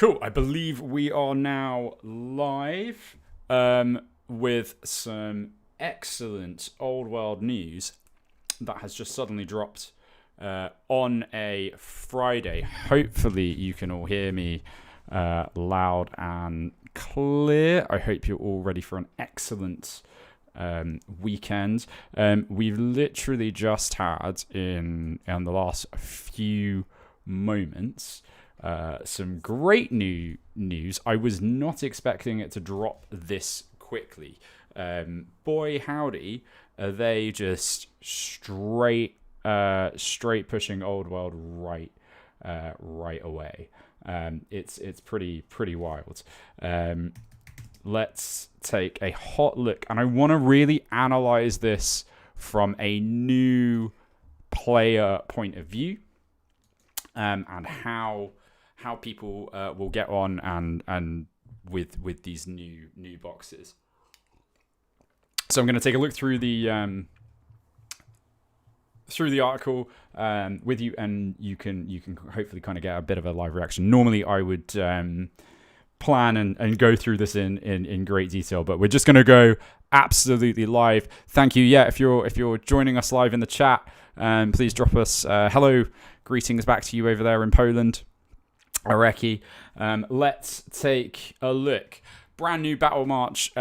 Cool. I believe we are now live with some excellent old world news that has just suddenly dropped on a Friday. Hopefully you can all hear me loud and clear. I hope you're all ready for an excellent weekend. We've literally just had in the last few moments some great new news. I was not expecting it to drop this quickly. Boy howdy, are they just straight pushing old world right away. It's pretty wild. Let's take a hot look, and I want to really analyze this from a new player point of view, and how people will get on and with these new boxes. So I'm going to take a look through the article with you, and you can hopefully kind of get a bit of a live reaction. Normally I would plan and go through this in great detail, but we're just going to go absolutely live. Thank you. Yeah, if you're joining us live in the chat, please drop us hello, greetings back to you over there in Poland, Areki. Let's take a look. Brand new Battle March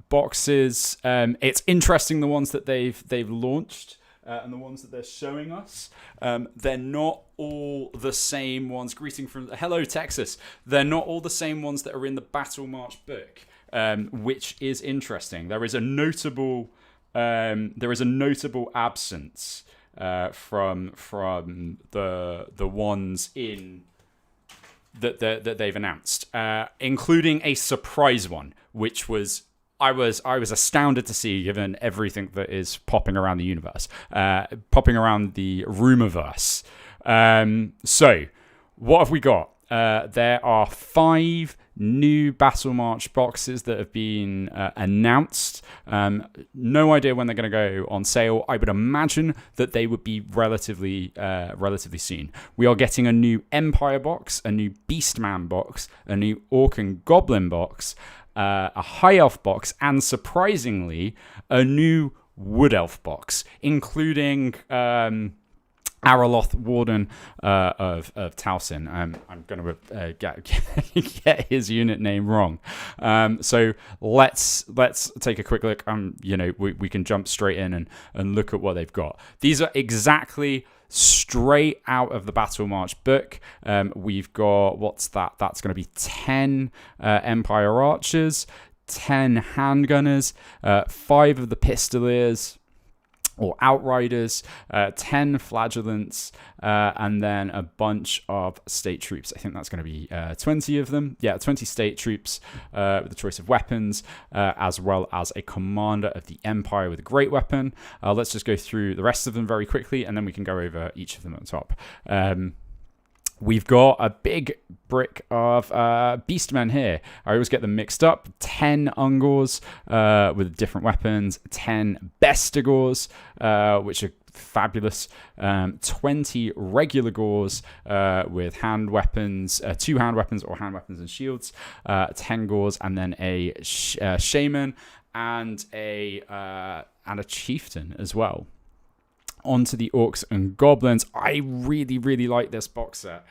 boxes. It's interesting, the ones that they've launched and the ones that they're showing us. They're not all the same ones. Greeting from hello Texas. They're not all the same ones that are in the Battle March book, which is interesting. There is a notable absence from the ones in that they've announced, including a surprise one, which was I was astounded to see, given everything that is popping around the universe, popping around the rumorverse. So what have we got? There are 5 new Battle March boxes that have been announced. No idea when they're going to go on sale. I would imagine that they would be relatively soon. We are getting a new Empire box, a new Beastman box, a new Orc and Goblin box, a High Elf box, and surprisingly, a new Wood Elf box, including Araloth, Warden of Towson. I'm going to get his unit name wrong. So let's take a quick look. We can jump straight in and look at what they've got. These are exactly straight out of the Battle March book. We've got, what's that? That's going to be 10 Empire Archers, 10 Handgunners, 5 of the Pistoliers, or Outriders, 10 Flagellants, and then a bunch of State Troops. I think that's going to be 20 of them. Yeah, 20 State Troops with the choice of weapons, as well as a Commander of the Empire with a great weapon. Let's just go through the rest of them very quickly, and then we can go over each of them at the top. We've got a big brick of Beastmen here. I always get them mixed up. 10 Ungors with different weapons. 10 Bestigors, which are fabulous. 20 regular Gors with hand weapons, 2 hand weapons or hand weapons and shields. 10 Gors, and then a Shaman and a Chieftain as well. Onto the Orcs and Goblins. I really like this box set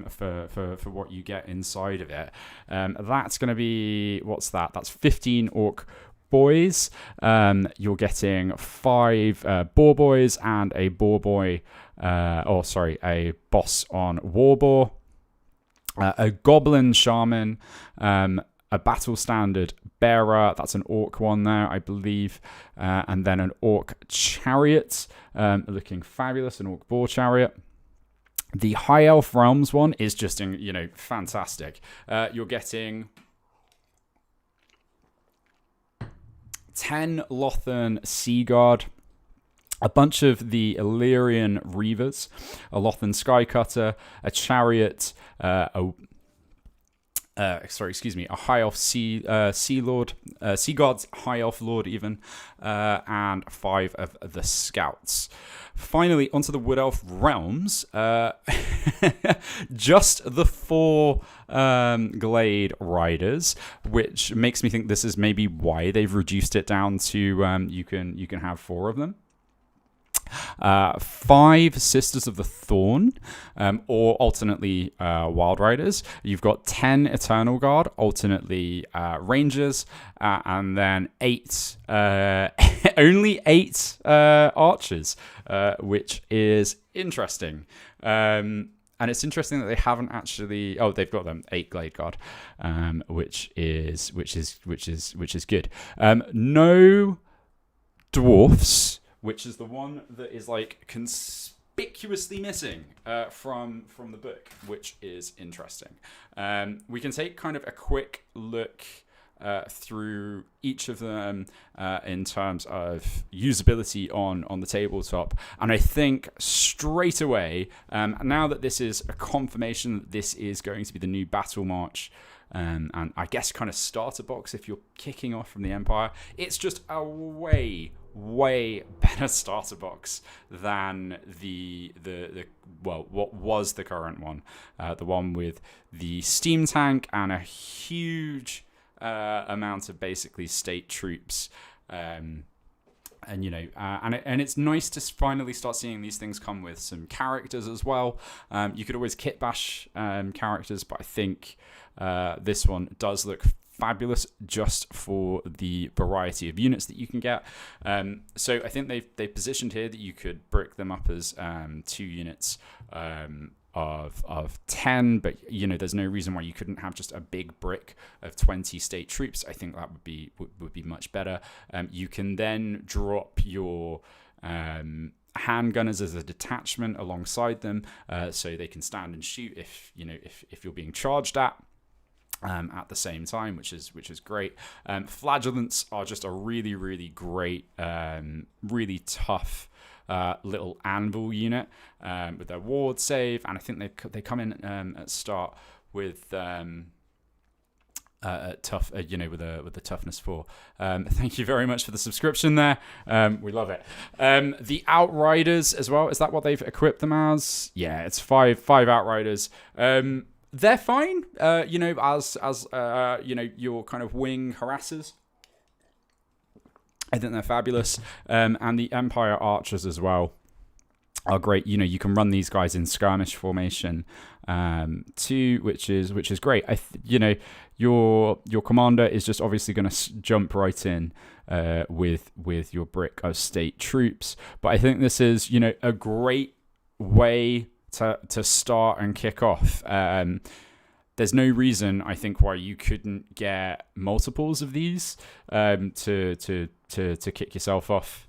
for what you get inside of it. That's going to be, what's that? That's 15 Orc Boys. You're getting 5 Boar Boys and a Boar Boy, a boss on War Boar, a Goblin Shaman, a Battle Standard Bearer, that's an Orc one there, I believe, and then an Orc Chariot, looking fabulous, an Orc Boar Chariot. The High Elf Realms one is just, fantastic. You're getting 10 Lothern Sea Guard, a bunch of the Illyrian Reavers, a Lothern Skycutter, a Chariot, a high elf sea lord, sea god's high elf lord even, and 5 of the scouts. Finally, onto the wood elf realms. Just the 4 glade riders, which makes me think this is maybe why they've reduced it down to you can have 4 of them. 5 Sisters of the Thorn, or alternately Wild Riders. You've got 10 Eternal Guard, alternately Rangers, and then 8, only 8 Archers, which is interesting. And it's interesting that they haven't actually. Oh, they've got them 8 Glade Guard, which is good. No dwarfs, which is the one that is like conspicuously missing from the book, which is interesting. We can take kind of a quick look through each of them in terms of usability on the tabletop, and I think straight away, now that this is a confirmation that this is going to be the new Battle March, and I guess kind of starter box if you're kicking off from the Empire, it's just a way better starter box than the what was the current one, the one with the steam tank and a huge amount of basically state troops, and it's nice to finally start seeing these things come with some characters as well. You could always kit bash characters, but I think this one does look fabulous just for the variety of units that you can get. So I think they've positioned here that you could break them up as 2 units of 10, but there's no reason why you couldn't have just a big brick of 20 state troops. I think that would be much better. You can then drop your handgunners as a detachment alongside them, so they can stand and shoot if you're being charged at the same time, which is great. Flagellants are just a really great, really tough little anvil unit with their ward save, and I think they come in at start with tough, with the toughness 4. Thank you very much for the subscription there. We love it. The Outriders as well. Is that what they've equipped them as? Yeah, it's 5 Outriders. They're fine, as your kind of wing harassers. I think they're fabulous. And the Empire Archers as well are great. You can run these guys in skirmish formation too, which is great. Your commander is just obviously going to jump right in with your brick of state troops. But I think this is a great way to start and kick off. There's no reason, I think, why you couldn't get multiples of these to kick yourself off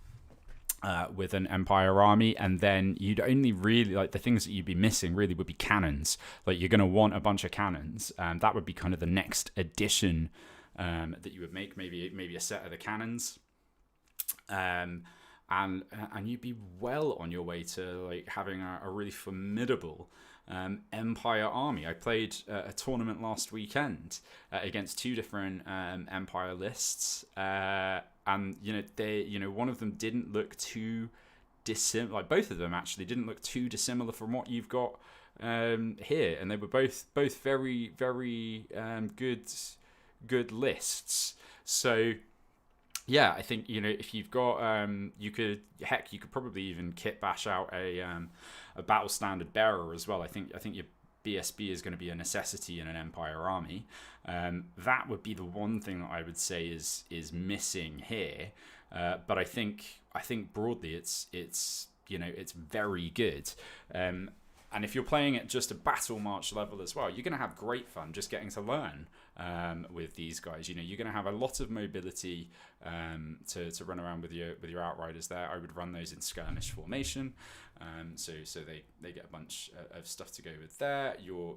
with an Empire army, and then you'd only really, like, the things that you'd be missing really would be cannons. Like, you're going to want a bunch of cannons, and that would be kind of the next addition that you would make, maybe a set of the cannons. And you'd be well on your way to like having a really formidable Empire army. I played a tournament last weekend against 2 different Empire lists, and one of them didn't look too dissimilar. Like, both of them actually didn't look too dissimilar from what you've got here, and they were both very good lists. So. Yeah, I think if you've got you could probably even kit bash out a battle standard bearer as well. I think your BSB is going to be a necessity in an Empire army. That would be the one thing that I would say is missing here. But I think broadly it's very good. And if you're playing at just a Battle March level as well, you're going to have great fun just getting to learn with these guys. You're going to have a lot of mobility to run around with your Outriders there. I would run those in skirmish formation, so they get a bunch of stuff to go with there. Your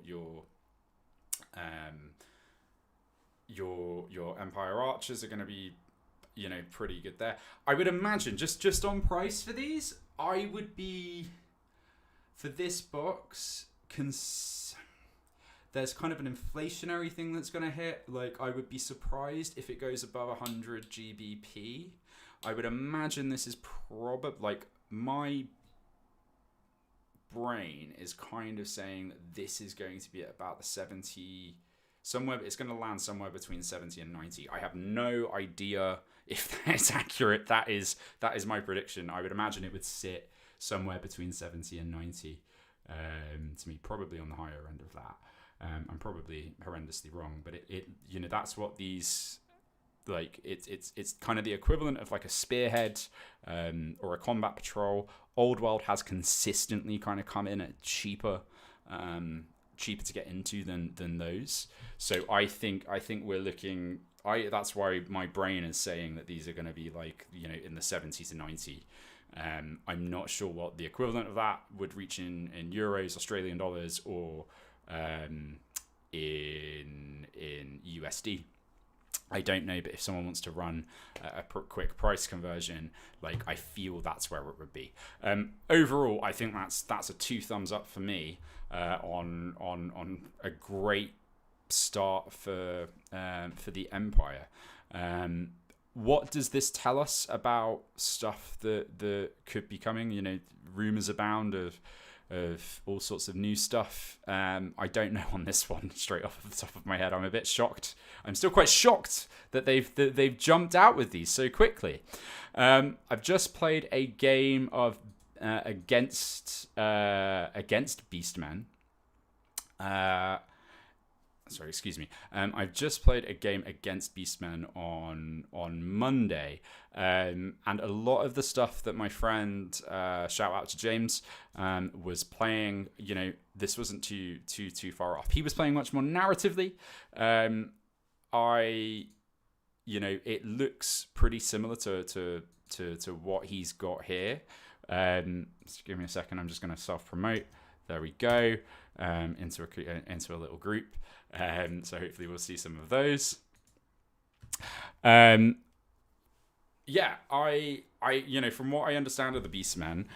Empire Archers are going to be pretty good there. I would imagine just on price for these, I would be. For this box, there's kind of an inflationary thing that's going to hit. Like, I would be surprised if it goes above 100 GBP. I would imagine this is probably, like, my brain is kind of saying that this is going to be at about the 70, somewhere, it's going to land somewhere between 70 and 90. I have no idea if that's accurate. That is my prediction. I would imagine it would sit somewhere between 70 and 90. To me, probably on the higher end of that. I'm probably horrendously wrong, but it that's what these, like, it's kind of the equivalent of like a spearhead or a combat patrol. Old World has consistently kind of come in at cheaper to get into than those. So I think we're looking. That's why my brain is saying that these are going to be like, in the 70 to 90. I'm not sure what the equivalent of that would reach in euros, Australian dollars, or in USD. I don't know, but if someone wants to run a quick price conversion, like, I feel that's where it would be. Overall, I think that's a 2 thumbs up for me on a great start for the Empire. What does this tell us about stuff that could be coming? Rumors abound of all sorts of new stuff. I don't know on this one straight off the top of my head. I'm a bit shocked. I'm still quite shocked that they've jumped out with these so quickly. I've just played a game of against Beastmen. Sorry, excuse me. I've just played a game against Beastmen on Monday, and a lot of the stuff that my friend, shout out to James, was playing. This wasn't too far off. He was playing much more narratively. It looks pretty similar to what he's got here. Just give me a second. I'm just going to self-promote. There we go. Into a little group. So hopefully we'll see some of those. I from what I understand of the Beastmen,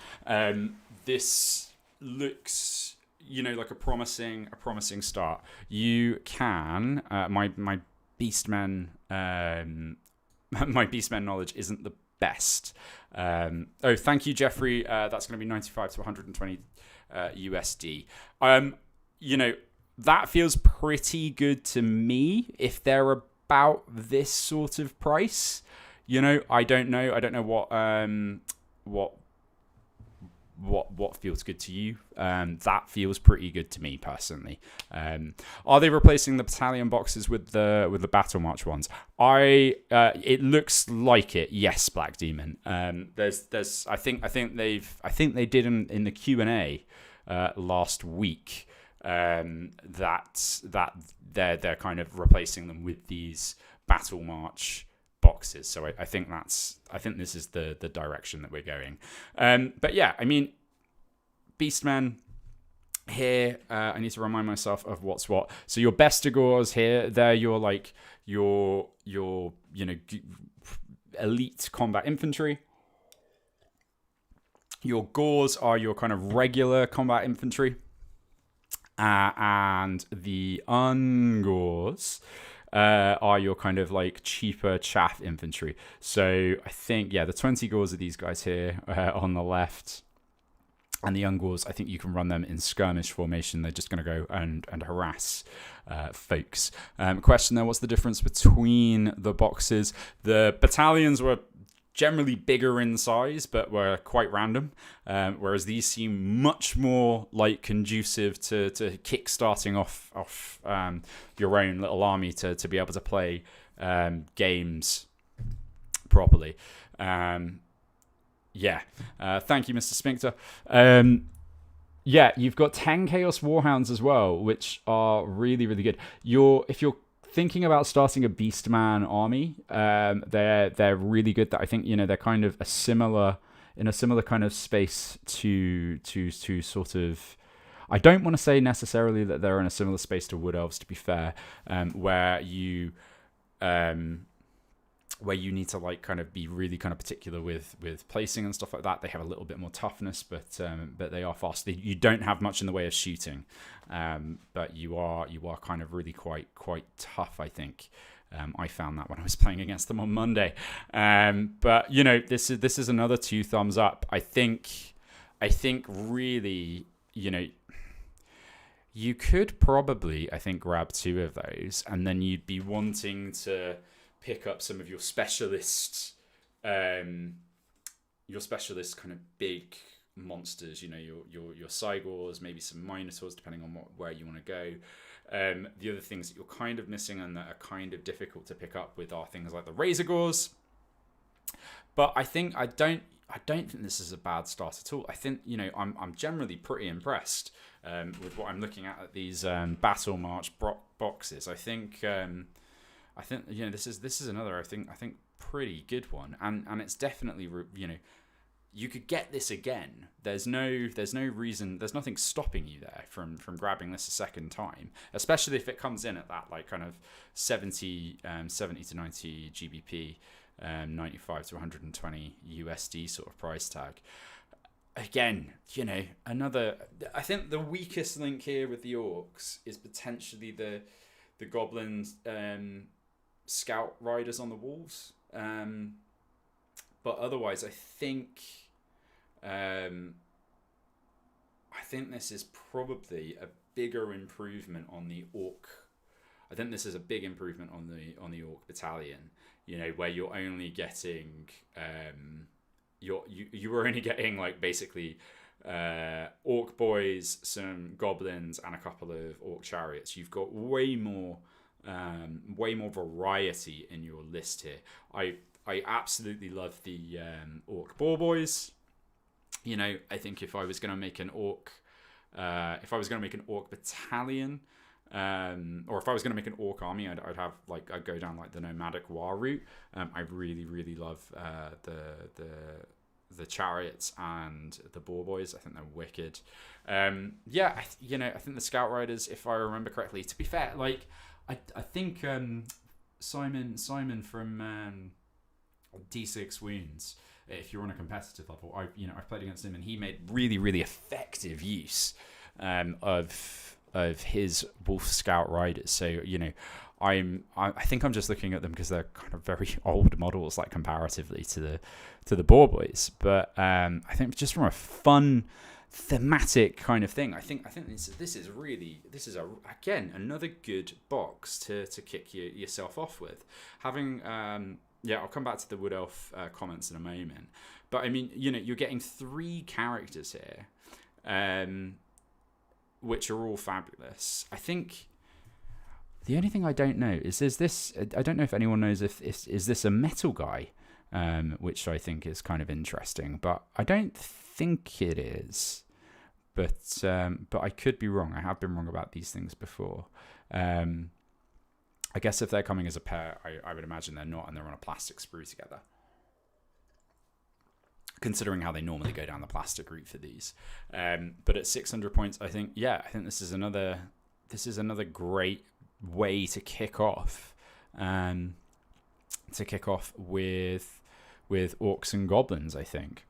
this looks like a promising start. You can my Beastmen my Beastmen knowledge isn't the best. Thank you, Jeffrey. That's going to be 95 to 120 USD. That feels pretty good to me if they're about this sort of price. I don't know what feels good to you. That feels pretty good to me personally. Are they replacing the battalion boxes with the battle march ones? It looks like it. Yes, Black Demon. There's I think they did in the Q&A last week. That they're kind of replacing them with these battle march boxes. So I think this is the direction that we're going. But yeah, I mean, Beastmen here. I need to remind myself of what's what. So your Bestigors here, they're your elite combat infantry. Your Gors are your kind of regular combat infantry. And the Ungors are your kind of like cheaper chaff infantry. So I think, the 20 Gors are these guys here on the left. And the Ungors, I think you can run them in skirmish formation. They're just going to go and harass folks. Question there, what's the difference between the boxes? The battalions were generally bigger in size, but were quite random. Whereas these seem much more like conducive to kick-starting off your own little army to be able to play games properly. Thank you, Mr. Spinkter. You've got 10 Chaos Warhounds as well, which are really, really good. If you're thinking about starting a Beastman army, they're really good. That I think they're kind of in a similar kind of space to sort of. I don't want to say necessarily that they're in a similar space to Wood Elves, to be fair, where you where you need to like kind of be really kind of particular with placing and stuff like that. They have a little bit more toughness, but they are fast. You don't have much in the way of shooting, but you are kind of really quite tough, I think. I found that when I was playing against them on Monday. But you know, this is another 2 thumbs up. I think really, you know, you could probably, I think, grab 2 of those, and then you'd be wanting to pick up some of your specialist kind of big monsters. You know, your Cygors, maybe some Minotaurs, depending on where you want to go. The other things that you're kind of missing and that are kind of difficult to pick up with are things like the Razorgors. But I don't think this is a bad start at all. I think, you know, I'm generally pretty impressed with what I'm looking at these Battle March boxes. I think you know, this is another I think pretty good one, and it's definitely, you know, you could get this again. There's no reason, there's nothing stopping you there from grabbing this a second time, especially if it comes in at that like kind of 70 to 90 GBP, 95 to 120 USD sort of price tag. Again, you know, I think the weakest link here with the orcs is potentially the goblins, scout riders on the wolves, but otherwise I think this is probably a bigger improvement on the orc. I think this is a big improvement on the orc battalion, you know, where you're only getting you were only getting like basically orc boys, some goblins, and a couple of orc chariots. You've got way more variety in your list here. I absolutely love the orc boar boys. You know, I think if I was going to make an orc battalion, or if I was going to make an orc army, I'd go down like the nomadic war route. I really love the chariots and the boar boys. I think they're wicked. I think the scout riders, if I remember correctly, to be fair, like I think Simon from D6 Wounds, if you're on a competitive level, I've played against him, and he made really effective use of his Wolf Scout riders. So, you know, I think I'm just looking at them because they're kind of very old models, like comparatively to the boar boys. But I think just from a fun thematic kind of thing, I think this is again another good box to kick yourself off with. Having I'll come back to the Wood Elf comments in a moment. But I mean, you know, you're getting 3 characters here, which are all fabulous. I think the only thing I don't know is this. I don't know if anyone knows if is this a metal guy, which I think is kind of interesting, but I don't think it is. But I could be wrong. I have been wrong about these things before. I guess if they're coming as a pair, I would imagine they're not, and they're on a plastic sprue together. Considering how they normally go down the plastic route for these, but at 600 points, I think this is another great way to kick off, with orcs and goblins, I think.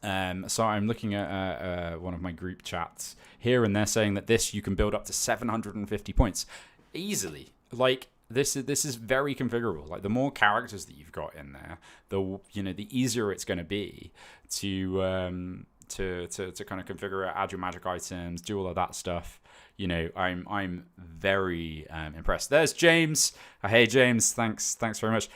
So I'm looking at one of my group chats here, and they're saying that you can build up to 750 points easily. Like this is very configurable. Like the more characters that you've got in there, the easier it's going to be to kind of configure it, add your magic items, do all of that stuff. You know, I'm very impressed. There's James. Hey James, thanks very much.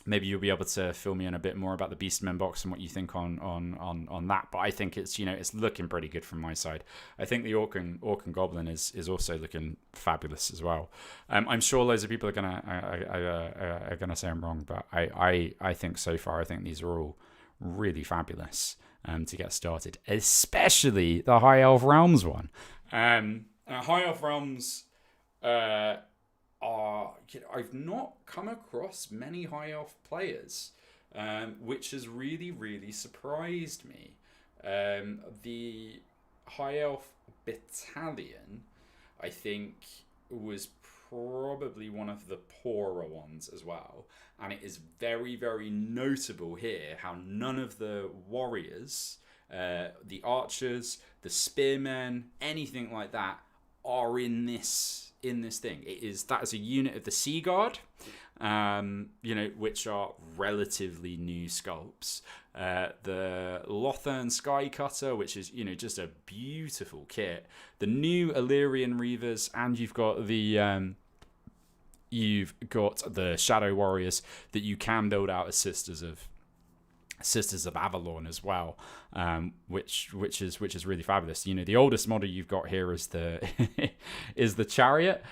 Maybe you'll be able to fill me in a bit more about the Beastmen box and what you think on that. But I think it's looking pretty good from my side. I think the Orc and Goblin is also looking fabulous as well. I'm sure loads of people are gonna say I'm wrong, but I think so far, I think these are all really fabulous to get started, especially the High Elf Realms one. High Elf Realms I've not come across many High Elf players, which has really surprised me. The High Elf battalion, I think, was probably one of the poorer ones as well. And it is very, very notable here how none of the warriors, the archers, the spearmen, anything like that, are in this thing. That is a unit of the Sea Guard, which are relatively new sculpts. The Lothern Sky Cutter, which is just a beautiful kit. The new Illyrian Reavers, and you've got the Shadow Warriors that you can build out as Sisters of Avalon as well, which is really fabulous. The oldest model you've got here is the is the Chariot,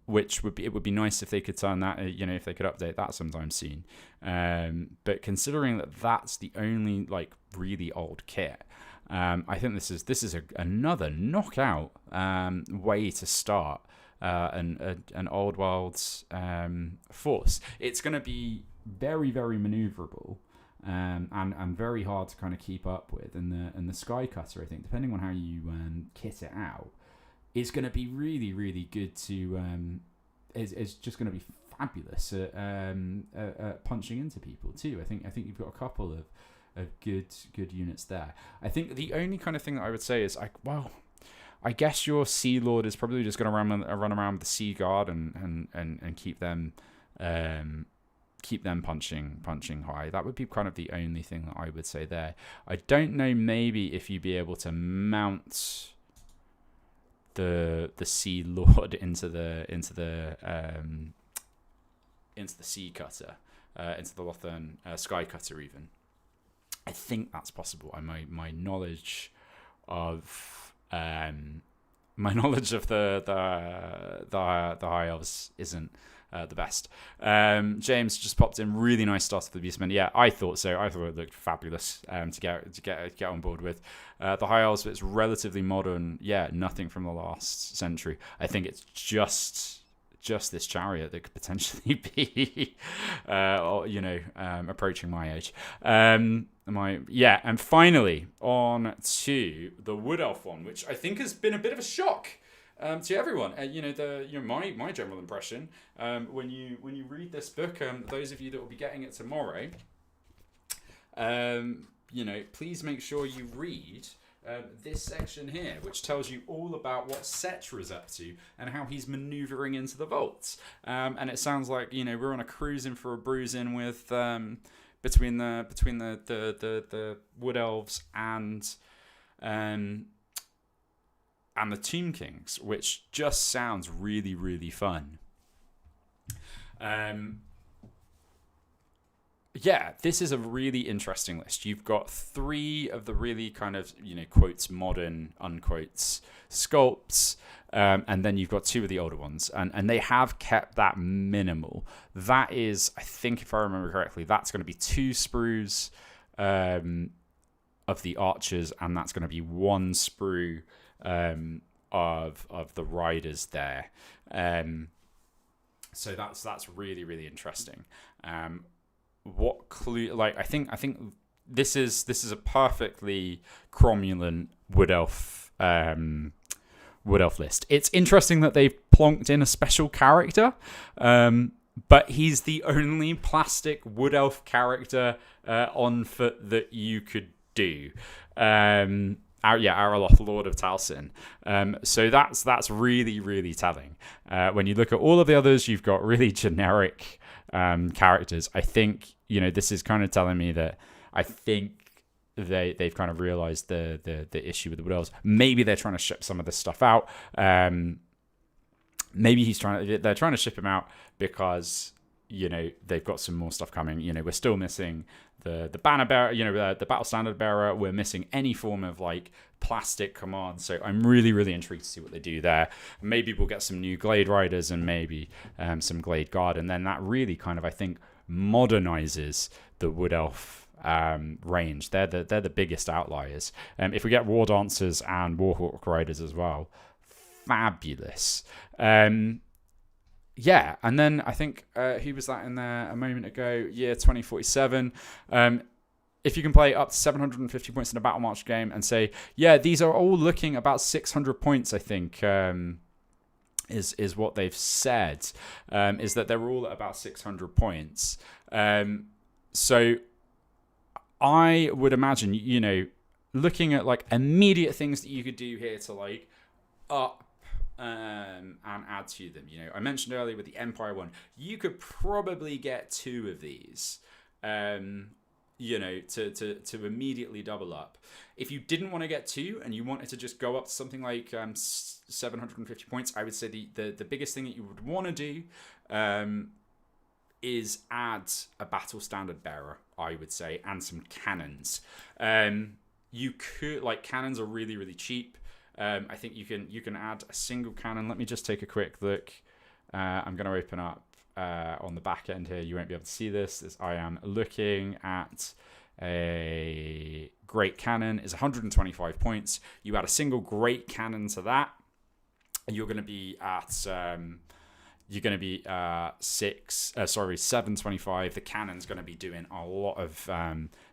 which would be nice if they could turn that, if they could update that sometime soon. But considering that that's the only really old kit, I think this is another knockout way to start an old world's force. It's going to be very, very maneuverable, and very hard to kind of keep up with. And the Sky Cutter, I think, depending on how you kit it out, is going to be really, really good to. It's just going to be fabulous at punching into people too. I think you've got a couple of good units there. I think the only kind of thing that I would say is I guess your Sea Lord is probably just going to run around with the Sea Guard and keep them punching high. That would be kind of the only thing that I would say there. I don't know, maybe if you'd be able to mount the Sea Lord into the Sea Cutter, into the Lothern Sky Cutter even. I think that's possible. My knowledge of the High Elves isn't the best. James just popped in, really nice start to the Beastmen. Yeah, I thought so. I thought it looked fabulous to get on board with. The High Elves, it's relatively modern. Yeah, nothing from the last century. I think it's just this Chariot that could potentially be approaching my age. And finally on to the Wood Elf one, which I think has been a bit of a shock to everyone. My general impression when you read this book, those of you that will be getting it tomorrow, please make sure you read this section here, which tells you all about what Setra is up to and how he's maneuvering into the vaults. And it sounds like we're on a cruising for a bruising with between the Wood Elves and the Tomb Kings, which just sounds really, really fun. This is a really interesting list. You've got 3 of the really kind of, quotes, modern, unquotes, sculpts, and then you've got 2 of the older ones. And they have kept that minimal. That is, I think, if I remember correctly, that's going to be 2 sprues of the archers, and that's going to be 1 sprue of the riders there. So that's really, really interesting. What clue? I think this is a perfectly cromulent wood elf list. It's interesting that they've plonked in a special character, but he's the only plastic wood elf character on foot that you could do. Araloth, Lord of Talsin. So that's really, really telling. When you look at all of the others, you've got really generic characters. I think this is kind of telling me that I think they've kind of realized the issue with the Wood Elves. Maybe they're trying to ship some of this stuff out. Maybe they're trying to ship him out because they've got some more stuff coming. We're still missing the banner bearer, the battle standard bearer. We're missing any form of plastic command. So I'm really, really intrigued to see what they do there. Maybe we'll get some new Glade Riders and maybe some Glade Guard, and then that really kind of, I think, modernizes the Wood Elf range. They're the biggest outliers. If we get War Dancers and Warhawk Riders as well, fabulous. And then I think who was that in there a moment ago? Year 2047. If you can play up to 750 points in a Battle March game and say, these are all looking about 600 points, I think, is what they've said, is that they're all at about 600 points. So I would imagine, looking at like immediate things that you could do here to like up and add to them. I mentioned earlier with the Empire one, you could probably get 2 of these, to immediately double up. If you didn't want to get 2 and you wanted to just go up to something like 750 points, I would say the biggest thing that you would want to do is add a battle standard bearer, I would say, and some cannons. You could, like, cannons are really, really cheap. I think you can add a single cannon. Let me just take a quick look. I'm going to open up on the back end here. You won't be able to see this. I am looking at a great cannon. Is 125 points. You add a single great cannon to that, you're going to be at 725. The cannon's going to be doing a lot of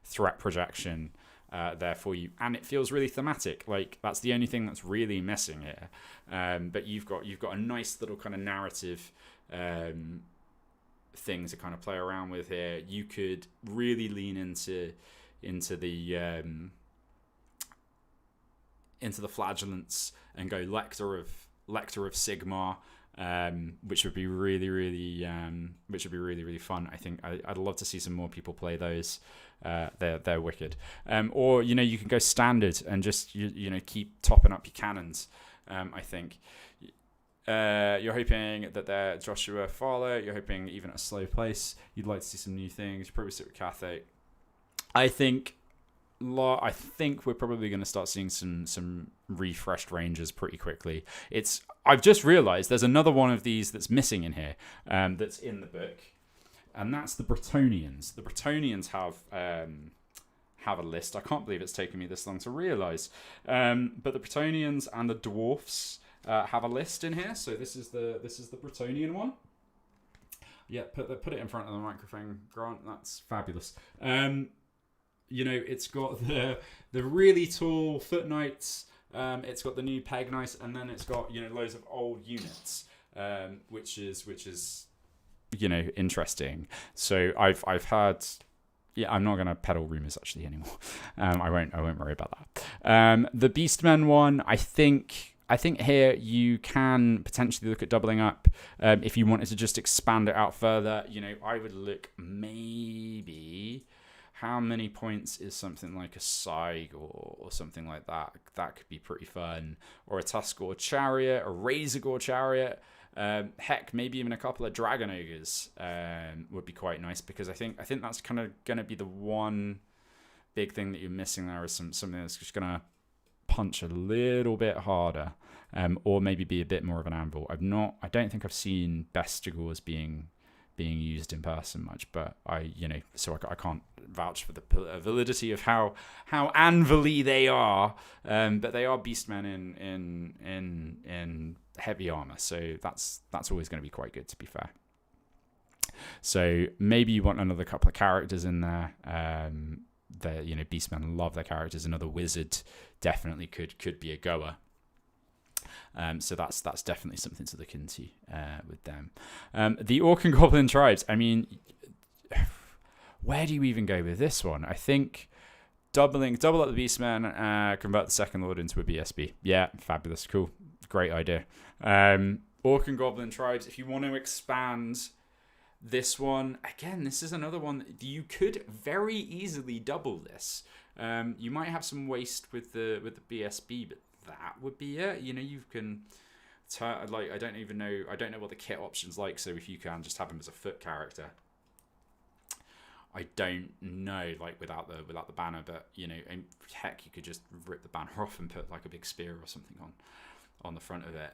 threat projection there for you, and it feels really thematic. Like, that's the only thing that's really missing here. But you've got a nice little kind of narrative thing to kind of play around with here. You could really lean into the flagellants and go Lector of Sigmar, which would be really, really fun. I think I'd love to see some more people play those. They're wicked. Or you can go standard and just keep topping up your cannons. I think you're hoping that they're Joshua Fowler. You're hoping even at a slow pace. You'd like to see some new things. Probably stick with Cathay. I think we're probably going to start seeing some refreshed Rangers pretty quickly. I've just realised there's another one of these that's missing in here, that's in the book, and that's the Bretonians. The Bretonians have a list. I can't believe it's taken me this long to realise, but the Bretonians and the Dwarfs have a list in here. So this is the Bretonian one. Yeah, put it in front of the microphone, Grant. That's fabulous. It's got the really tall foot knights. It's got the new peg knights, and then it's got loads of old units, which is interesting. So I've heard. Yeah, I'm not going to peddle rumors actually anymore. I won't worry about that. The Beastmen one, I think here you can potentially look at doubling up. If you wanted to just expand it out further, I would look maybe. How many points is something like a Saig or something like that? That could be pretty fun. Or a Tuskor Chariot, a Razorgore Chariot. Heck, maybe even a couple of Dragon Ogres would be quite nice, because I think that's kind of going to be the one big thing that you're missing there, is something that's just going to punch a little bit harder, or maybe be a bit more of an anvil. I don't think I've seen Bestigors being used in person much, but I can't vouch for the validity of how anvil-y they are, but they are beastmen in heavy armor, so that's always going to be quite good, to be fair. So maybe you want another couple of characters in there. Beastmen love their characters. Another wizard definitely could be a goer. So that's definitely something to look into with them. The Orc and Goblin tribes. I mean, where do you even go with this one? I think double up the Beastmen, convert the Second Lord into a BSB. Yeah, fabulous, cool, great idea. Orc and Goblin tribes. If you want to expand this one, again, this is another one that you could very easily double this. You might have some waste with the BSB, but that would be it. You can turn, like, I don't know what the kit option's like, so if you can just have him as a foot character, I don't know, like, without the banner, but heck, you could just rip the banner off and put like a big spear or something on the front of it.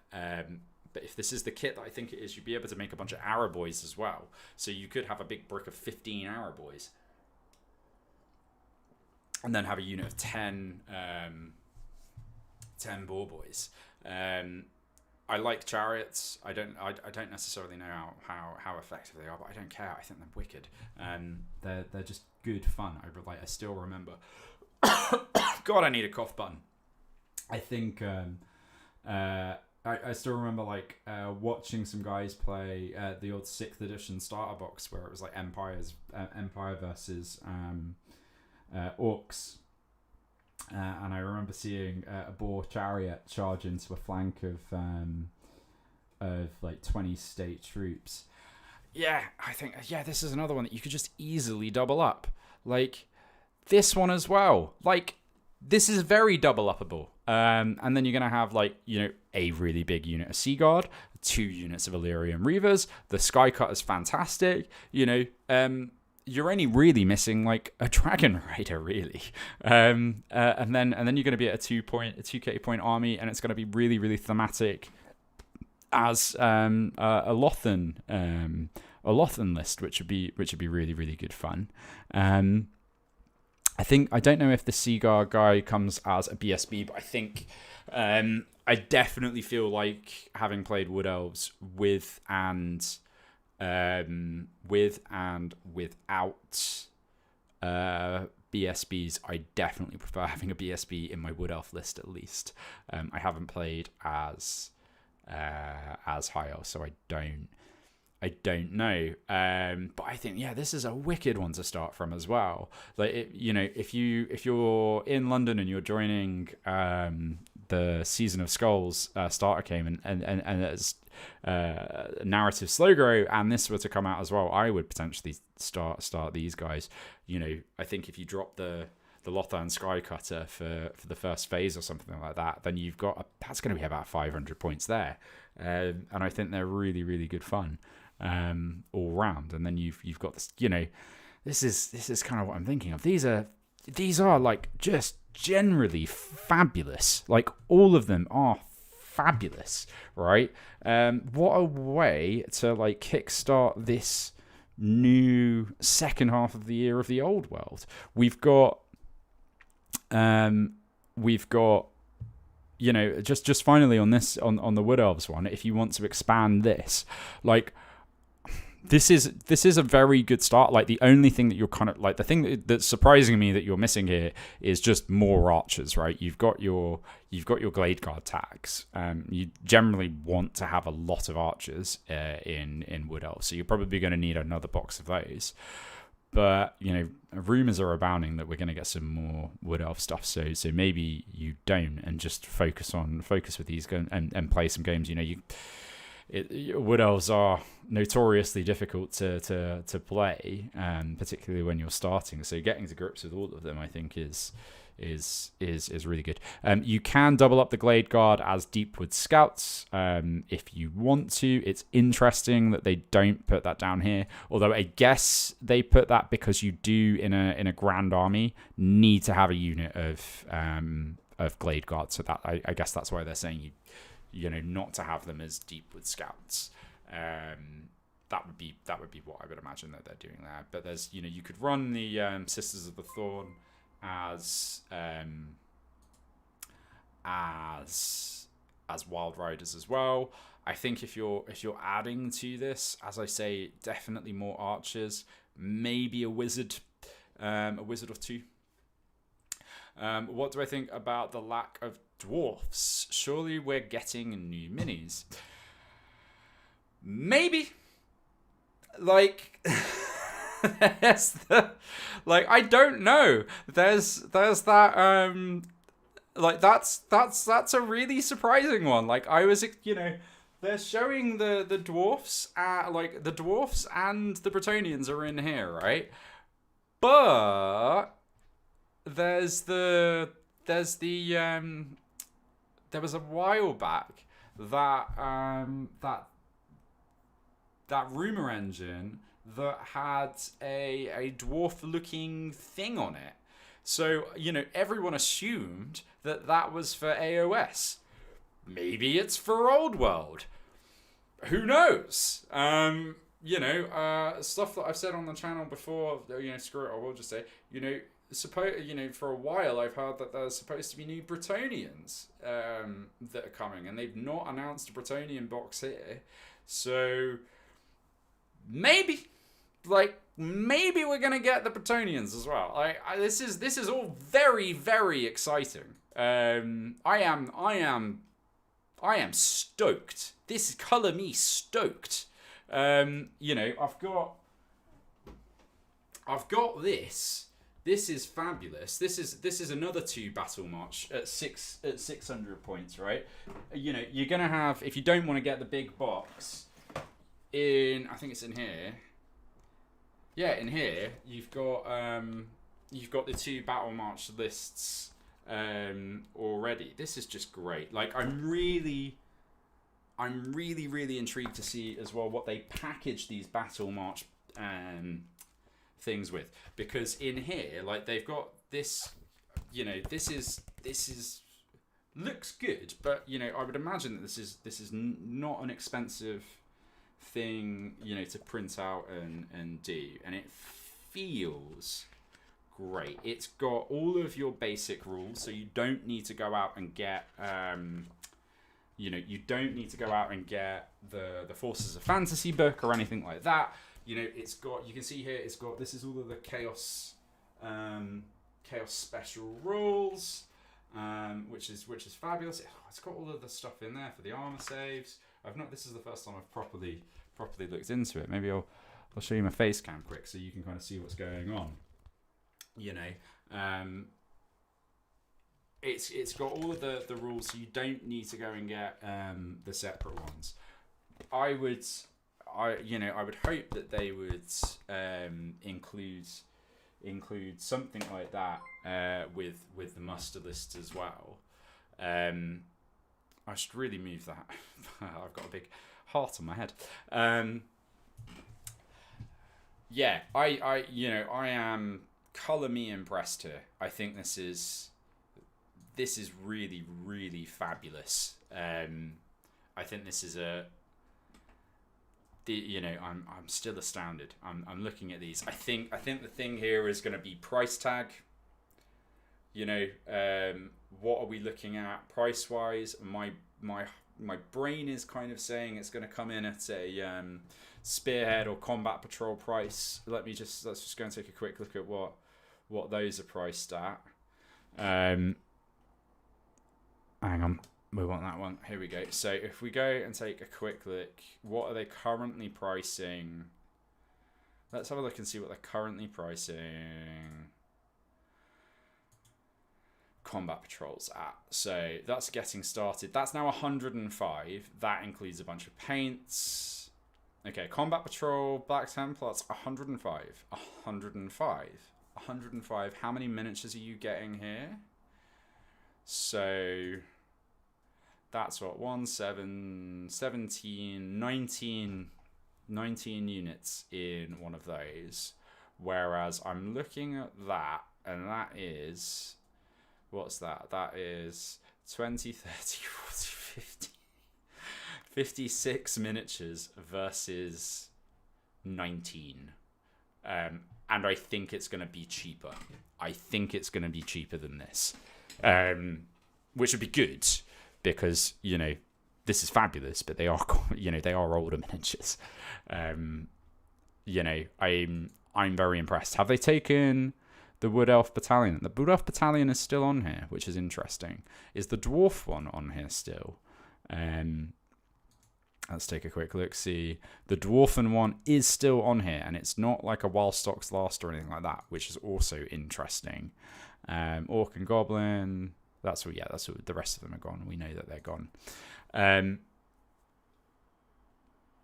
But if this is the kit that I think it is, you'd be able to make a bunch of Araboys as well, so you could have a big brick of 15 Araboys, and then have a unit of 10 boar boys. I like chariots. I don't necessarily know how effective they are, but I don't care. I think they're wicked. They're just good fun. I still remember. God, I need a cough button. I think I still remember like watching some guys play the old 6th edition starter box where it was like Empire versus Orcs, and I remember seeing a boar chariot charge into a flank of like 20 state troops. Yeah, I think this is another one that you could just easily double up. Like this one as well. Like this is very double uppable. And then you're going to have like, a really big unit of Sea Guard, 2 units of Illyrian Reavers. The Skycut is fantastic. You're only really missing like a Dragon Rider, really. And then you're going to be at a 2K point army, and it's going to be really, really thematic as a Lothan list, which would be really, really good fun. I don't know if the Seaguar guy comes as a BSB, but I think I definitely feel like having played Wood Elves with and without BSBs, I definitely prefer having a BSB in my Wood Elf list at least. I haven't played as High Elf, so I don't know. But I think this is a wicked one to start from as well. Like if you're in London and you're joining the Season of Skulls starter game and it's narrative slow grow, and this were to come out as well, I would potentially start these guys. I think if you drop the Lothar and Skycutter for the first phase or something like that, then you've got that's going to be about 500 points there, and I think they're really, really good fun all round. And then you've got this, this is kind of what I'm thinking of. These are like just generally fabulous. Like all of them are fabulous, right? What a way to like kickstart this new second half of the year of the old world. We've got just finally on this on the Wood Elves one, if you want to expand this, like this is a very good start. Like the only thing that you're kind of like, the thing that's surprising me that you're missing here is just more archers, right? You've got your Glade Guard tags. You generally want to have a lot of archers in Wood Elves, so you're probably going to need another box of those. But rumors are abounding that we're going to get some more Wood Elf stuff. So maybe you don't, and just focus with these and play some games. Wood Elves are notoriously difficult to play, particularly when you're starting. So getting to grips with all of them, I think, is really good. You can double up the Glade Guard as Deepwood Scouts if you want to. It's interesting that they don't put that down here, although I guess they put that because you do in a Grand Army need to have a unit of Glade Guard. So that I guess that's why they're saying not to have them as Deepwood Scouts. That would be what I would imagine that they're doing there. But there's you could run the Sisters of the Thorn as Wild Riders as well. I think if you're adding to this, as I say, definitely more archers, maybe a wizard or two. What do I think about the lack of dwarfs? Surely we're getting new minis. Maybe. Like I don't know. There's that that's a really surprising one. Like I was they're showing the dwarfs like the dwarfs and the Bretonnians are in here, right? But there was a while back that rumor engine that had a dwarf-looking thing on it. So, everyone assumed that was for AOS. Maybe it's for Old World. Who knows? Stuff that I've said on the channel before, screw it, I will just say, for a while I've heard that there's supposed to be new Bretonnians that are coming, and they've not announced a Bretonnian box here. So maybe we're gonna get the Bretonnians as well. This is all very, very exciting. I am I am stoked. This is colour me stoked. You know, I've got this. This is fabulous. This is another 2 battle march at 600 points, right? You know, you're gonna have, if you don't want to get the big box, I think it's in here. Yeah, in here you've got the 2 battle march lists already. This is just great. Like, I'm really intrigued to see as well what they package these battle march things with, because in here, like, they've got this, you know, this is looks good, but, you know, I would imagine that this is not an expensive thing, you know, to print out and do, and it feels great. It's got all of your basic rules, so you don't need to go out and get you know, you don't need to go out and get the Forces of Fantasy book or anything like that. You know, it's got, you can see here, it's got, this is all of the Chaos special rules, which is fabulous. It's got all of the stuff in there for the armor saves. This is the first time I've properly looked into it. Maybe I'll show you my face cam quick so you can kind of see what's going on. You know, it's got all of the rules, so you don't need to go and get the separate ones. I would hope that they would include something like that with the muster list as well. I should really move that. I've got a big heart on my head. Yeah, I am colour me impressed here. I think this is really, really fabulous. I think this is I'm still astounded. I'm looking at these. I think the thing here is going to be price tag. You know, what are we looking at price wise? My brain is kind of saying it's going to come in at a spearhead or combat patrol price. Let's just go and take a quick look at what those are priced at. Hang on. We want that one. Here we go. So if we go and take a quick look, what are they currently pricing? Let's have a look and see what they're currently pricing combat patrols at. So that's getting started. That's now 105. That includes a bunch of paints. Okay, combat patrol, Black Templars, 105. 105. How many miniatures are you getting here? So that's what, 19 units in one of those. Whereas I'm looking at that, and that is, what's that? That is 20, 30, 40, 50, 56 miniatures versus 19. And I think it's going to be cheaper. I think it's going to be cheaper than this. Which would be good, because, you know, this is fabulous, but they are, you know, they are older miniatures. You know, I'm very impressed. Have they taken the Wood Elf Battalion? The Wood Elf Battalion is still on here, which is interesting. Is the Dwarf one on here still? Let's take a quick look. See, the Dwarfen one is still on here, and it's not like a While Stocks Last or anything like that, which is also interesting. Orc and Goblin. That's what the rest of them are gone. We know that they're gone.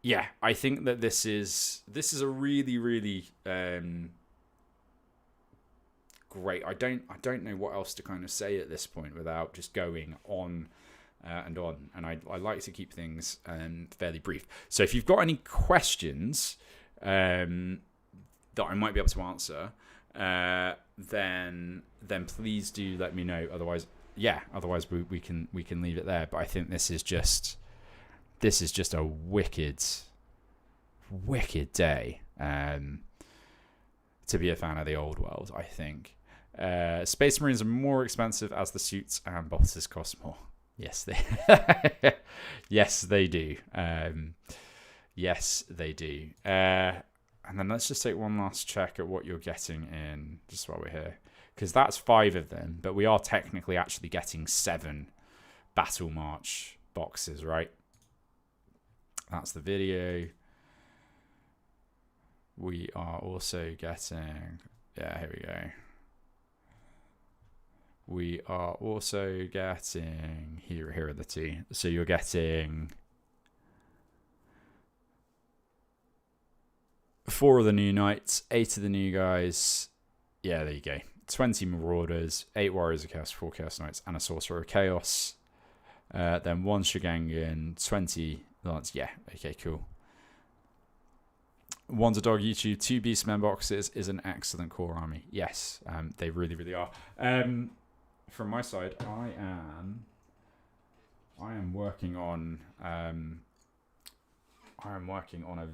Yeah, I think that this is a really, really great. I don't know what else to kind of say at this point without just going on and on. And I like to keep things fairly brief. So if you've got any questions that I might be able to answer, then please do let me know. Otherwise we can leave it there. But I think this is just a wicked day to be a fan of the old world, I think. Space Marines are more expensive as the suits and bolters cost more. Yes, they yes, they do. Yes, they do. And then let's just take one last check at what you're getting in, just while we're here. Because that's 5 of them, but we are technically actually getting 7 Battle March boxes, right? That's the video. We are also getting, yeah, here we go. We are also getting, here are the two. So you're getting 4 of the new knights, 8 of the new guys. Yeah, there you go. 20 marauders, 8 warriors of chaos, 4 chaos knights, and a sorcerer of chaos. Then 1 Shigangan, 20 lance. Yeah, okay, cool. 1's a dog YouTube, 2 beastmen boxes is an excellent core army. Yes, they really, really are. From my side, I am working on a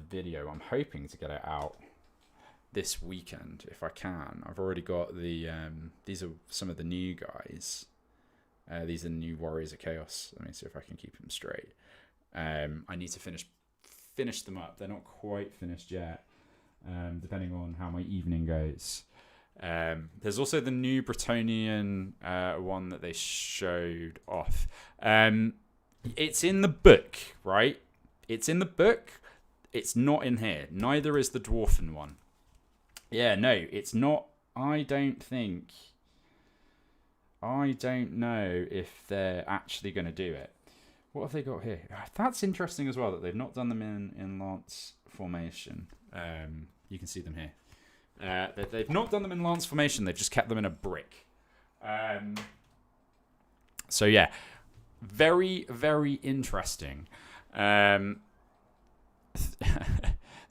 video. I'm hoping to get it out this weekend if I can. I've already got the these are some of the new guys. These are the new warriors of chaos. Let me see if I can keep them straight. I need to finish them up. They're not quite finished yet, depending on how my evening goes. There's also the new Bretonian one that they showed off. It's in the book, right? It's in the book. It's not in here. Neither is the Dwarfen one. Yeah, no, it's not. I don't know if they're actually going to do it. What have they got here? That's interesting as well, that they've not done them in lance formation. You can see them here. They've not done them in lance formation. They've just kept them in a brick. So yeah, very, very interesting.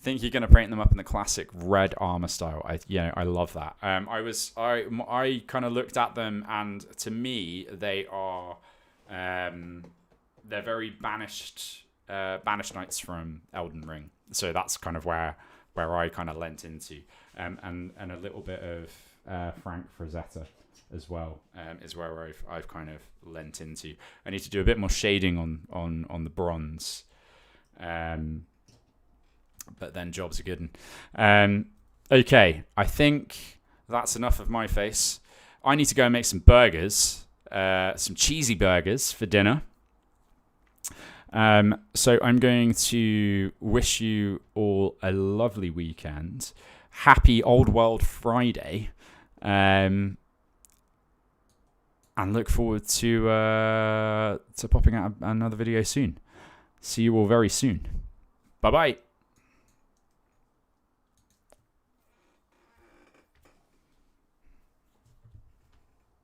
Think you're going to paint them up in the classic red armor style. I love that. I kind of looked at them, and to me, they are they're very banished knights from Elden Ring. So that's kind of where I kind of lent into, and a little bit of Frank Frazetta as well is where I've kind of lent into. I need to do a bit more shading on the bronze, but then jobs are good. Okay, I think that's enough of my face. I need to go and make some burgers, some cheesy burgers for dinner. So I'm going to wish you all a lovely weekend. Happy Old World Friday. And look forward to popping out another video soon. See you all very soon. Bye-bye.